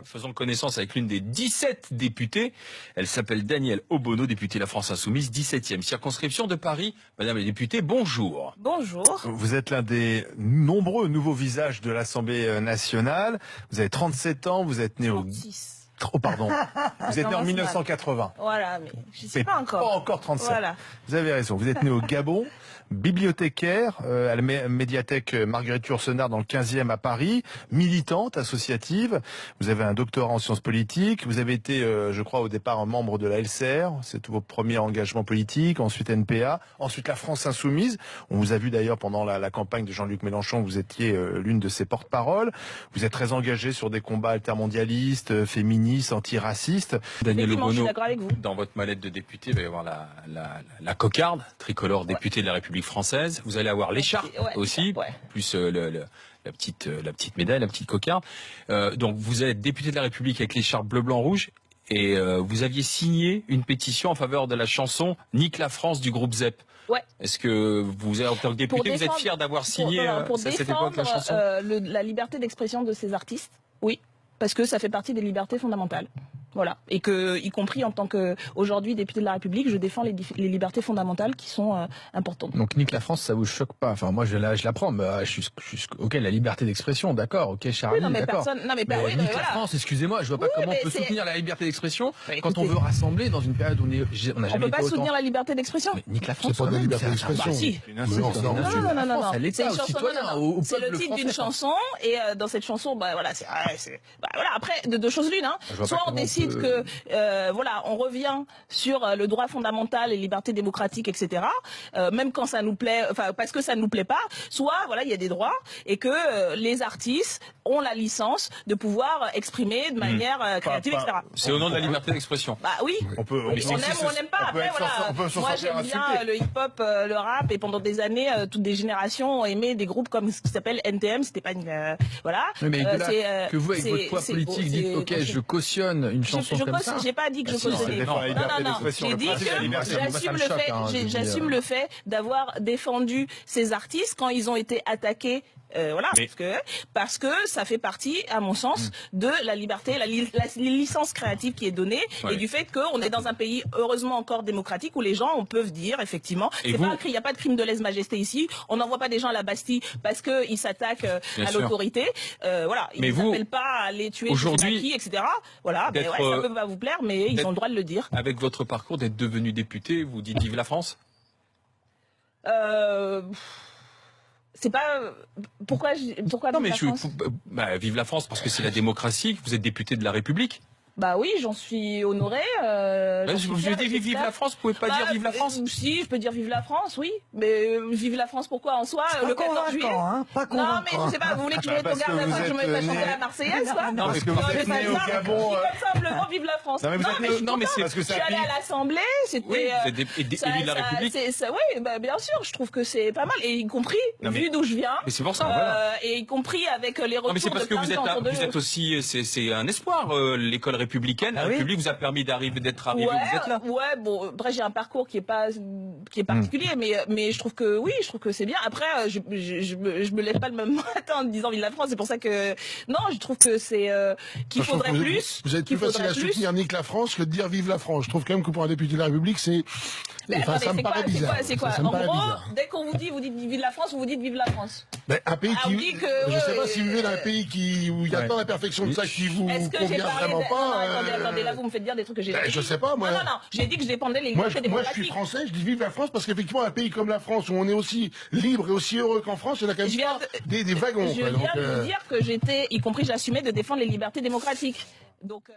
Faisons connaissance avec l'une des 17 députées. Elle s'appelle Danielle Obono, députée La France Insoumise, 17e circonscription de Paris. Madame la députée, bonjour. Bonjour. Vous êtes l'un des nombreux nouveaux visages de l'Assemblée nationale. Vous avez 37 ans, vous êtes né au... 36. Oh, pardon. Vous êtes né en 1980. Voilà, mais je sais pas encore. Pas encore 37. Voilà. Vous avez raison. Vous êtes né au Gabon, bibliothécaire à la médiathèque Marguerite Yourcenar dans le 15e à Paris, militante associative. Vous avez un doctorat en sciences politiques. Vous avez été, je crois, au départ un membre de la LCR. C'est vos premiers engagements politiques. Ensuite NPA. Ensuite la France Insoumise. On vous a vu d'ailleurs pendant la campagne de Jean-Luc Mélenchon. Vous étiez l'une de ses porte-paroles. Vous êtes très engagé sur des combats altermondialistes, féministes, antiracistes. Danielle Obono, vous. dans votre mallette de député, il va y avoir la cocarde, tricolore députée de la République française. Vous allez avoir l'écharpe aussi, plus la petite médaille, la petite cocarde. Donc vous êtes député de la République avec l'écharpe bleu, blanc, rouge. Et vous aviez signé une pétition en faveur de la chanson Nique la France du groupe ZEP. Ouais. Est-ce que vous, en tant que député, vous êtes fier d'avoir signé à cette époque la chanson? La liberté d'expression de ces artistes, oui, parce que ça fait partie des libertés fondamentales. Voilà, et que, y compris en tant que aujourd'hui député de la République, je défends les libertés fondamentales qui sont importantes. Donc nique la France, ça vous choque pas? Enfin, moi je la prends. Je suis ok, la liberté d'expression, d'accord. Ok, Charlie, oui, d'accord. Oui, nique la France, excusez-moi, je vois pas comment on peut soutenir la liberté d'expression quand on veut rassembler dans une période où on n'a jamais été autant. On peut pas soutenir la liberté d'expression. Nique la France, c'est pas de la liberté d'expression. Bah si. Une insulte. Non. C'est une chanson. C'est le titre d'une chanson, et dans cette chanson, bah voilà, voilà. Après, de deux choses l'une, hein. Soit on décide que voilà, on revient sur le droit fondamental et liberté démocratique, etc. Même quand ça nous plaît, enfin parce que ça ne nous plaît pas. Soit voilà, il y a des droits et que les artistes ont la licence de pouvoir exprimer de manière créative, etc. C'est au nom de la liberté d'expression. Bah oui. On peut, on aime ou on n'aime pas. Après voilà, moi j'aime bien le hip-hop, le rap, et pendant des années, toutes des générations ont aimé des groupes comme ce qui s'appelle NTM. C'était pas une voilà. Oui, mais que vous avec votre poids politique dites ok, je cautionne une chanson comme ça. J'ai pas dit que je cautionnais. Non. J'ai dit que j'assume le fait d'avoir défendu ces artistes quand ils ont été attaqués. Voilà, parce que ça fait partie, à mon sens, de la liberté, la licence créative qui est donnée, et du fait qu'on est dans un pays heureusement encore démocratique où les gens peuvent dire effectivement, il n'y a pas de crime de lèse-majesté ici, on n'envoie pas des gens à la Bastille parce qu'ils s'attaquent à l'autorité, voilà, ils ne s'appellent pas à les tuer, qui, etc. Voilà, ça peut pas vous plaire, mais ils ont le droit de le dire. Avec votre parcours d'être devenu député, vous dites vive la France? C'est pas pourquoi non mais vive la France parce que c'est la démocratie, que vous êtes député de la République. Bah oui, j'en suis honorée. Je dis vive la France, vous pouvez pas dire vive la France? Si, je peux dire vive la France, oui. Mais vive la France pourquoi en soi le 14 juillet pas convaincant. Non mais je sais pas, vous voulez que je mette au garde avant que je mette à chanter la Marseillaise quoi? Non, parce que vous êtes né au Gabon. Simplement vive la France. Non mais c'est parce que je suis allée à l'Assemblée, c'était élu de la République. Oui, bien sûr, je trouve que c'est pas mal, et y compris vu d'où je viens. Mais c'est pour ça, voilà. Et y compris avec les retours de plein de gens. Mais c'est parce que vous êtes aussi, c'est un espoir, l'école républicaine. La République vous a permis d'être arrivé où vous êtes là. Ouais, bon, après j'ai un parcours qui est particulier, mais je trouve que c'est bien. Après, je me lève pas le même matin en disant vive la France. C'est pour ça que non, je trouve que c'est qu'il faudrait plus. Vous êtes plus facile à soutenir nique la France que de dire vive la France. Je trouve quand même que pour un député de la République, c'est ça me paraît bizarre. C'est quoi en gros, dès qu'on vous dit vive la France, vous dites vive la France. Un pays qui, je sais pas si vous vivez dans un pays où il y a tant d'imperfections de ça qui vous convient vraiment pas. Attendez, là vous me faites dire des trucs que j'ai dit. Je sais pas, moi. Non, j'ai dit que je dépendais les libertés démocratiques. Moi je suis français, je dis vive la France parce qu'effectivement un pays comme la France où on est aussi libre et aussi heureux qu'en France, il y en a quand même pas des wagons. Je viens de vous dire que j'étais, y compris j'assumais de défendre les libertés démocratiques. Donc